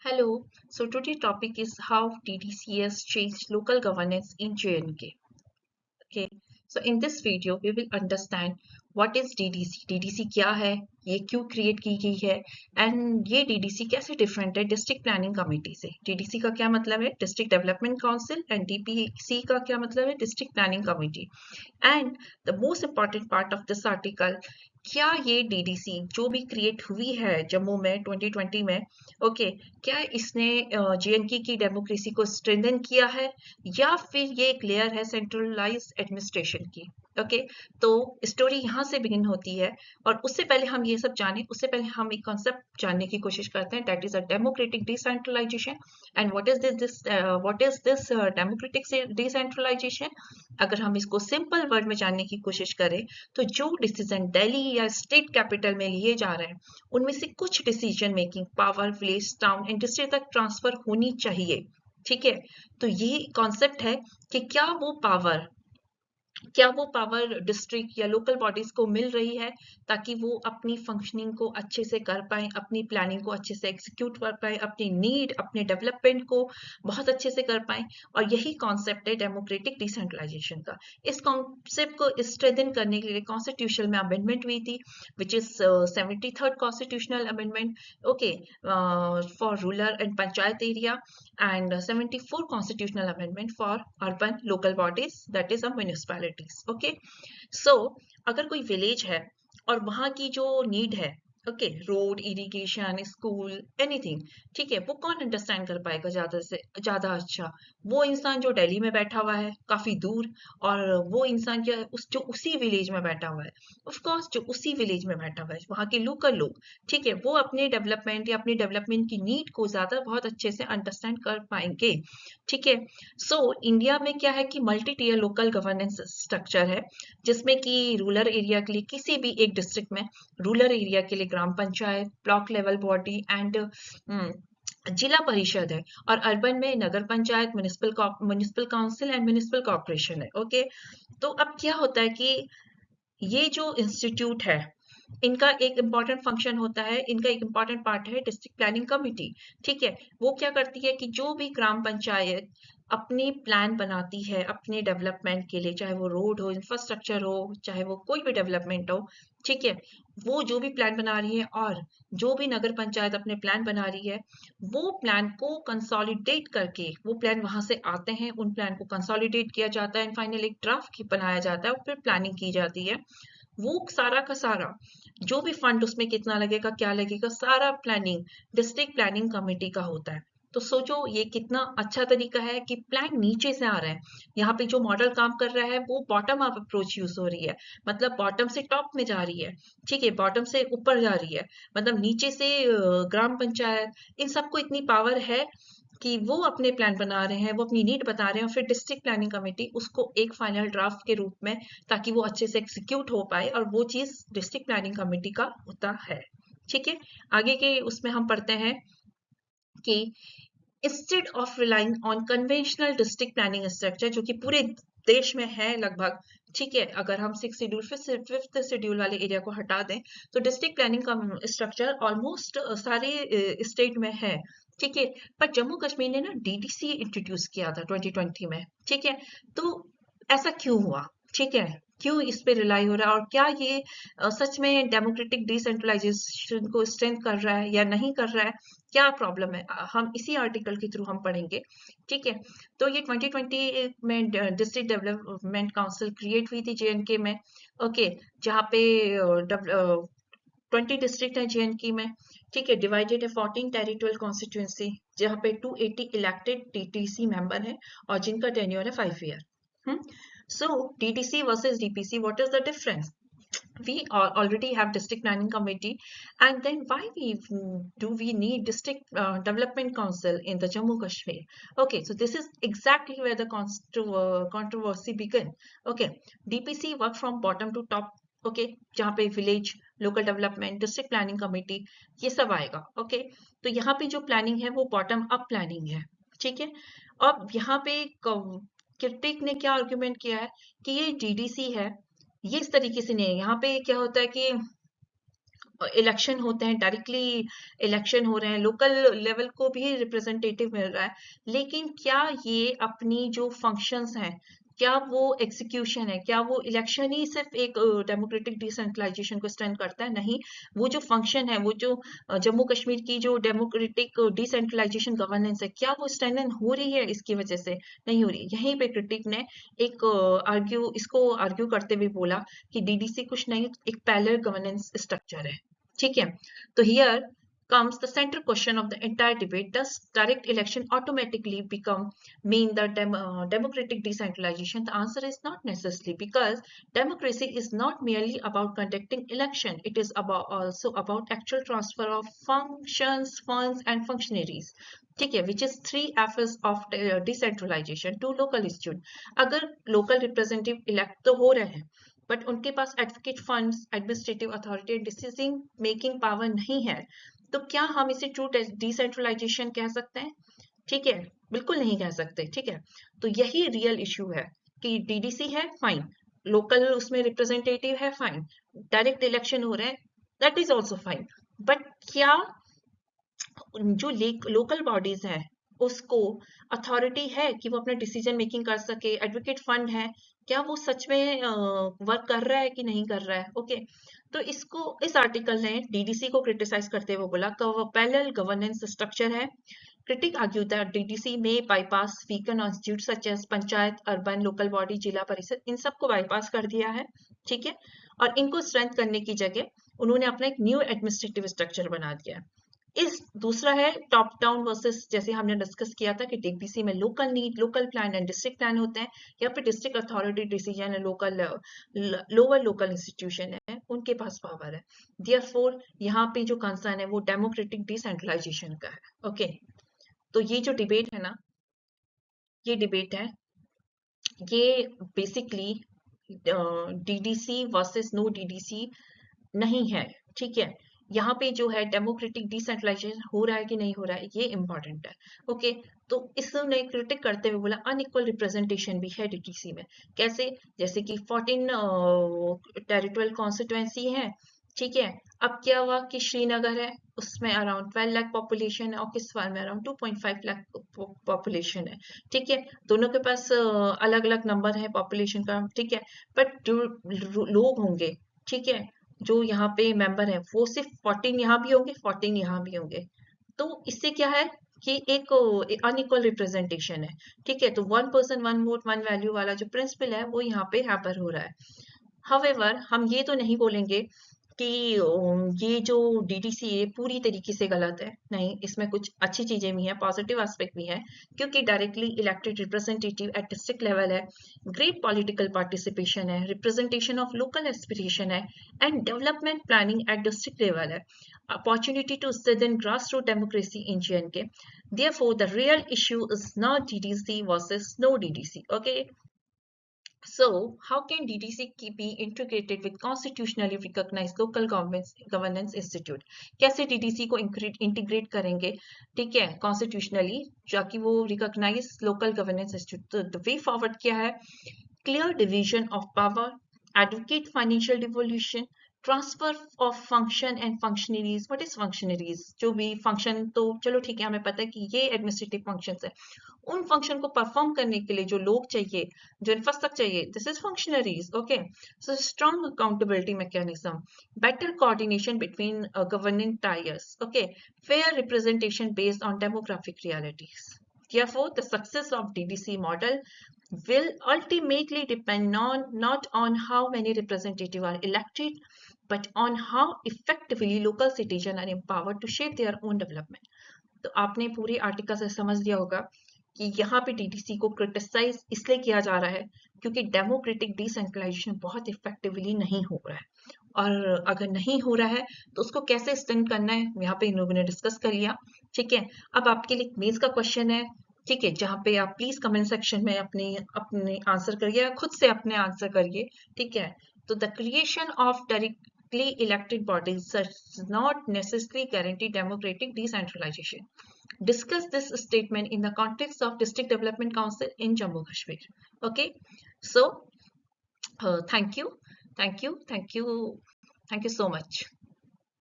Hello, so today topic is how TDC has changed local governance in JNK. Okay, so in this video we will understand what is DDC, DDC क्या है, ये क्यों create की गई है and ये DDC कैसे different है डिस्ट्रिक्ट प्लानिंग कमेटी से। DDC का क्या मतलब है, district development council, and DPC का क्या मतलब है, district planning committee. And the most important part of this article, क्या ये डीडीसी जो भी क्रिएट हुई है जम्मू में 2020 में, ओके, क्या इसने जेएनके की डेमोक्रेसी को स्ट्रेंथन किया है या फिर ये एक लेयर है सेंट्रलाइज्ड एडमिनिस्ट्रेशन की। ओके, तो स्टोरी यहाँ से बिगिन होती है। और उससे पहले हम ये सब जाने, उससे पहले हम एक कॉन्सेप्ट जानने की कोशिश करते हैं, that is a democratic decentralization. And what is this democratic decentralization. अगर हम इसको सिंपल वर्ड में जानने की कोशिश करें, तो जो डिसीजन दिल्ली या स्टेट कैपिटल में लिए जा रहे हैं, उनमें से कुछ decision making power village town and district तक ट्रांसफर होनी चाहिए। ठीक है, तो ये कॉन्सेप्ट है कि क्या वो पावर डिस्ट्रिक्ट या लोकल बॉडीज को मिल रही है ताकि वो अपनी फंक्शनिंग को अच्छे से कर पाए, अपनी प्लानिंग को अच्छे से एग्जीक्यूट कर पाए, अपनी नीड, अपने डेवलपमेंट को बहुत अच्छे से कर पाए। और यही कॉन्सेप्ट है डेमोक्रेटिक डिसेंट्रलाइजेशन का। इस कॉन्सेप्ट को स्ट्रेंथन करने के लिए कॉन्स्टिट्यूशन में अमेंडमेंट हुई थी, which is 73rd constitutional amendment, okay, for rural and panchayat area, and 74 constitutional amendment for urban local bodies, that is a municipalities. Okay, so अगर कोई विलेज है और वहां की जो नीड है, okay, road, irrigation, school, anything, ठीक है, वो कौन अंडरस्टैंड कर पाएगा ज्यादा से ज्यादा अच्छा? वो इंसान जो दिल्ली में बैठा हुआ है काफी दूर, और वो इंसान जो उसी विलेज में बैठा हुआ है, ऑफ कोर्स जो उसी विलेज में बैठा हुआ है, वहाँ के लोकल लोग, ठीक है, वो अपने डेवलपमेंट या अपनी डेवलपमेंट की नीड को ज्यादा बहुत अच्छे से अंडरस्टैंड कर पाएंगे। ठीक है, सो इंडिया में क्या है कि multi tier local governance structure है, जिसमें कि रूरल एरिया के लिए किसी भी एक डिस्ट्रिक्ट में रूरल एरिया के लिए gram panchayat, block level body and zila parishad है, और अर्बन में nagar panchayat, municipal council and municipal corporation है। ओके, तो अब क्या होता है कि ये जो इंस्टीट्यूट है, इनका एक इम्पॉर्टेंट फंक्शन होता है, इनका एक इम्पॉर्टेंट पार्ट है डिस्ट्रिक्ट प्लानिंग कमेटी। ठीक है, वो क्या करती है कि जो भी ग्राम पंचायत अपनी प्लान बनाती है अपने डेवलपमेंट के लिए, चाहे वो रोड हो, इंफ्रास्ट्रक्चर हो, चाहे वो कोई भी डेवलपमेंट हो, ठीक है, वो जो भी प्लान बना रही है और जो भी नगर पंचायत अपने प्लान बना रही है, वो प्लान को कंसोलिडेट करके, वो प्लान वहां से आते हैं, उन प्लान को कंसोलिडेट किया जाता है, फाइनल एक ड्राफ्ट बनाया जाता है और फिर प्लानिंग की जाती है। वो सारा का सारा जो भी फंड उसमें कितना लगेगा, क्या लगेगा, सारा प्लानिंग डिस्ट्रिक्ट प्लानिंग कमेटी का होता है। तो सोचो ये कितना अच्छा तरीका है कि प्लान नीचे से आ रहा है। यहाँ पे जो मॉडल काम कर रहा है वो बॉटम अप अप्रोच यूज हो रही है, मतलब बॉटम से टॉप में जा रही है। ठीक है, बॉटम से ऊपर जा रही है, मतलब नीचे से ग्राम पंचायत, इन सबको इतनी पावर है कि वो अपने प्लान बना रहे हैं, वो अपनी नीड बता रहे हैं, और फिर डिस्ट्रिक्ट प्लानिंग कमेटी उसको एक फाइनल ड्राफ्ट के रूप में, ताकि वो अच्छे से एग्जीक्यूट हो पाए, और वो चीज डिस्ट्रिक्ट प्लानिंग कमेटी का होता है। ठीक है, आगे के उसमें हम पढ़ते हैं कि instead of relying on conventional district planning structure, जो कि पूरे देश में है लगभग, ठीक है, अगर हम 5th शेड्यूल वाले एरिया को हटा दें, तो डिस्ट्रिक्ट प्लानिंग का स्ट्रक्चर ऑलमोस्ट सारे स्टेट में है। ठीक है, पर जम्मू कश्मीर ने ना डीडीसी इंट्रोड्यूस किया था 2020 में। ठीक है, तो ऐसा क्यों हुआ? ठीक है, क्यों इस पे रिलाई हो रहा है, और क्या ये सच में डेमोक्रेटिक डिसेंट्रलाइजेशन को स्ट्रेंथ कर रहा है या नहीं कर रहा है, क्या प्रॉब्लम है, हम इसी आर्टिकल के थ्रू हम पढ़ेंगे। ठीक है, तो ये 2020 में डिस्ट्रिक्ट डेवलपमेंट काउंसिल क्रिएट हुई थी जेएनके में। ओके, जहाँ पे 20 डिस्ट्रिक्ट है जेएनके में। ठीक है, डिवाइडेड है 14 टेरिटोरियल कॉन्स्टिट्यूंसी, जहाँ पे 280 इलेक्टेड टीटीसी मेंबर हैं और जिनका टेन्योर है 5 year. So DTC versus DPC, what is the difference? We already have district planning committee, and then why do we need district development council in the Jammu Kashmir? Okay, so this is exactly where the controversy began. Okay, DPC work from bottom to top. Okay, जहाँ पे village, local development, district planning committee, ये सब आएगा। Okay, तो यहाँ पे जो planning है वो बॉटम अप प्लानिंग है। ठीक है, अब यहाँ पे क्रिटिक ने क्या आर्ग्यूमेंट किया है कि ये डीडीसी है, ये इस तरीके से नहीं है। यहाँ पे क्या होता है कि इलेक्शन होते हैं, डायरेक्टली इलेक्शन हो रहे हैं, लोकल लेवल को भी रिप्रेजेंटेटिव मिल रहा है, लेकिन क्या ये अपनी जो फंक्शंस हैं, क्या वो एग्जीक्यूशन है, क्या वो इलेक्शन ही सिर्फ एक डेमोक्रेटिक डिसेंट्रलाइजेशन को स्ट्रेंथ करता है? नहीं, वो जो फंक्शन है, वो जो जम्मू कश्मीर की जो डेमोक्रेटिक डिसेंट्रलाइजेशन गवर्नेंस है, क्या वो स्ट्रेंथन हो रही है इसकी वजह से? नहीं हो रही। यहीं पे क्रिटिक ने एक इसको आर्ग्यू करते हुए बोला कि डीडीसी कुछ नहीं, एक पैरेलल गवर्नेंस स्ट्रक्चर है। ठीक है, तो here comes the central question of the entire debate: does direct election automatically become mean the democratic decentralization? The answer is not necessarily, because democracy is not merely about conducting election, it is also about actual transfer of functions, funds and functionaries. ठीक है, which is 3 F's of decentralization to local institute. अगर local representative elect तो हो रहे हैं, but उनके पास advocate funds, administrative authority, decision making power नहीं है, तो क्या हम इसे ट्रू डिसेंट्रलाइजेशन कह सकते हैं? ठीक है, बिल्कुल नहीं कह सकते। ठीक है, तो यही रियल इश्यू है कि डीडीसी है, फाइन, लोकल उसमें रिप्रेजेंटेटिव है, फाइन, डायरेक्ट इलेक्शन हो रहे हैं, that is also fine, but क्या जो लोकल बॉडीज हैं उसको अथॉरिटी है कि वो अपना डिसीजन मेकिंग कर सके? एडवोकेट फंड है, क्या वो सच में वर्क कर रहा है कि नहीं कर रहा है? ओके, तो इसको इस आर्टिकल ने डीडीसी को क्रिटिसाइज करते हुए बोला कि वो पैरेलल गवर्नेंस स्ट्रक्चर है। Critic argued that DDC may bypass weaker institutes such as panchayat, urban, local body, जिला परिषद, इन सबको बाईपास कर दिया है। ठीक है, और इनको स्ट्रेंथ करने की जगह उन्होंने अपना एक न्यू एडमिनिस्ट्रेटिव स्ट्रक्चर बना दिया है। इस दूसरा है टॉप डाउन वर्सेस, जैसे हमने डिस्कस किया था कि डीबीसी में local need, local plan and district plan होते हैं, या फिर डिस्ट्रिक्ट अथॉरिटी डिसीजन है, लोकल लोअर लोकल इंस्टीट्यूशन है, उनके पास पावर है। देयरफॉर यहाँ पे जो कंसर्न है वो डेमोक्रेटिक डिसेंट्रलाइजेशन का है। ओके, तो ये जो डिबेट है ना, ये डिबेट है, ये basically DDC versus no DDC नहीं है। ठीक है, यहाँ पे जो है डेमोक्रेटिक डिसेंट्रलाइजेशन हो रहा है कि नहीं हो रहा है, ये इंपॉर्टेंट है। ओके, तो इसने क्रिटिक करते हुए बोला अनइक्वल रिप्रेजेंटेशन भी है डीडीसी में। कैसे? जैसे कि 14 टेरिटोरियल कॉन्स्टिट्यूएंसी है। ठीक है, अब क्या हुआ कि श्रीनगर है, उसमें अराउंड 12 लाख पॉपुलेशन है, और किश्तवाड़ में अराउंड 2.5 लाख पॉपुलेशन है। ठीक है, दोनों के पास अलग अलग नंबर है पॉपुलेशन का। ठीक है, बट जो लोग होंगे, ठीक है, जो यहाँ पे मेंबर है, वो सिर्फ 14 यहाँ भी होंगे, 14 यहाँ भी होंगे। तो इससे क्या है कि एक अनइक्वल रिप्रेजेंटेशन है। ठीक है, तो 1 पर्सन 1 वोट 1 वैल्यू वाला जो प्रिंसिपल है वो यहाँ पे हैपर हो रहा है। हावेवर हम ये तो नहीं बोलेंगे कि ये जो डीडीसी है पूरी तरीके से गलत है। नहीं, इसमें कुछ अच्छी चीजें भी हैं, पॉजिटिव एस्पेक्ट भी हैं, क्योंकि directly elected representative at district level है, ग्रेट पॉलिटिकल पार्टिसिपेशन है, रिप्रेजेंटेशन ऑफ लोकल एस्पिरेशन है, and development planning at district level है, opportunity to strengthen grassroots democracy in JNK. Therefore, the real issue is not DDC versus no DDC. Okay. So, how can DDC be integrated with constitutionally recognized local governance institute? कैसे DDC को integrate करेंगे? ठीक है, constitutionally, ताकि वो recognise local governance institute. तो the way forward क्या है? Clear division of power, advocate financial devolution, transfer of function and functionaries. What is functionaries? जो भी फंक्शन, तो चलो ठीक है, हमें पता है कि ये एडमिनिस्ट्रेटिव फंक्शंस है, उन फंक्शन को परफॉर्म करने के लिए जो लोग चाहिए, जो इंफ्रास्ट्रक्चर चाहिए, this is functionaries. Okay, so strong accountability mechanism, better coordination between governing tyres, okay, fair representation based on demographic realities. Therefore, the success of DDC model will ultimately depend not on how many representatives are elected, but on how effectively local citizens are empowered to shape their own development. तो आपने पूरे article से समझ लिया होगा कि यहाँ पे डीडीसी को क्रिटिसाइज इसलिए किया जा रहा है क्योंकि डेमोक्रेटिक डिसेंट्रलाइजेशन बहुत इफेक्टिवली नहीं हो रहा है, और अगर नहीं हो रहा है तो उसको कैसे स्टेंड करना है, यहाँ पे इन लोगों ने डिस्कस कर लिया। ठीक है, अब आपके लिए मेंस का क्वेश्चन है, ठीक है, जहाँ पे आप प्लीज कमेंट सेक्शन में अपने अपने आंसर करिए, खुद से अपने आंसर करिए। ठीक है, तो the creation of directly elected bodies does not necessarily guarantee democratic decentralization. Discuss this statement in the context of District Development Council in Jammu Kashmir. Okay, so thank you, thank you, thank you, thank you so much.